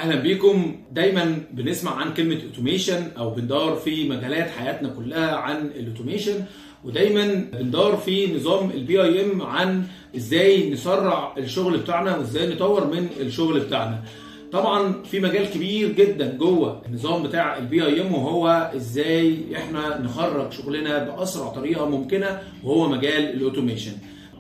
اهلا بيكم. دايما بنسمع عن كلمة اوتوميشن او بندور في مجالات حياتنا كلها عن الاوتوميشن، ودايما بندور في نظام البي اي ام عن ازاي نسرع الشغل بتاعنا وازاي نطور من الشغل بتاعنا. طبعا في مجال كبير جدا جوه النظام بتاع البي اي ام، وهو ازاي احنا نخرج شغلنا باسرع طريقه ممكنه، وهو مجال الاوتوميشن.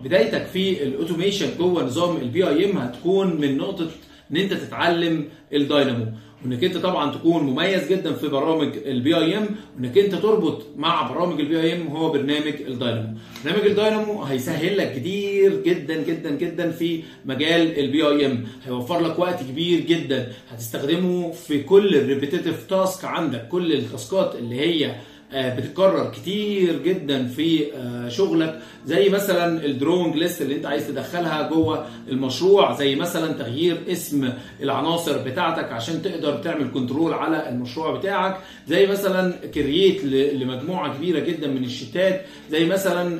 بدايتك في الاوتوميشن جوه نظام البي اي ام هتكون من نقطه ان انت تتعلم الداينامو، وانك انت طبعا تكون مميز جدا في برامج البي اي ام، وانك انت تربط مع برامج البي اي ام هو برنامج الداينامو. برنامج الداينامو هيسهل لك كتير جدا جدا جدا في مجال البي اي ام، هيوفر لك وقت كبير جدا هتستخدمه في كل الريبيتيتيف تاسك عندك، كل التاسكات اللي هي بتتكرر كتير جدا في شغلك، زي مثلا الدروينج ليست اللي انت عايز تدخلها جوه المشروع، زي مثلا تغيير اسم العناصر بتاعتك عشان تقدر تعمل كنترول على المشروع بتاعك، زي مثلا كرييت لمجموعه كبيره جدا من الشيتات، زي مثلا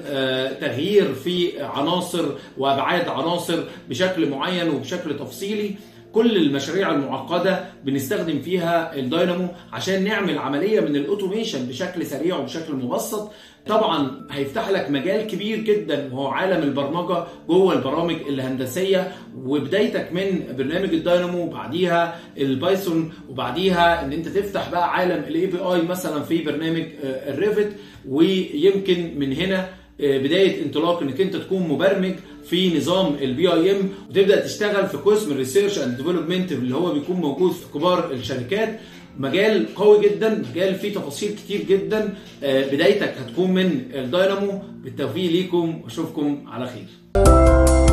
تغيير في عناصر وابعاد عناصر بشكل معين وبشكل تفصيلي. كل المشاريع المعقدة بنستخدم فيها الداينامو عشان نعمل عملية من الاوتوميشن بشكل سريع وبشكل مبسط. طبعا هيفتح لك مجال كبير جدا وهو عالم البرمجة جوه البرامج الهندسية، وبدايتك من برنامج الداينامو وبعديها البايثون، وبعديها ان انت تفتح بقى عالم الاي بي اي مثلا في برنامج الريفت، ويمكن من هنا بدايه انطلاق انك انت تكون مبرمج في نظام البي اي ام، وتبدا تشتغل في قسم الريسيرش اند ديفلوبمنت اللي هو بيكون موجود في كبار الشركات. مجال قوي جدا، مجال فيه تفاصيل كتير جدا. بدايتك هتكون من الداينامو. بالتوفيق ليكم واشوفكم على خير.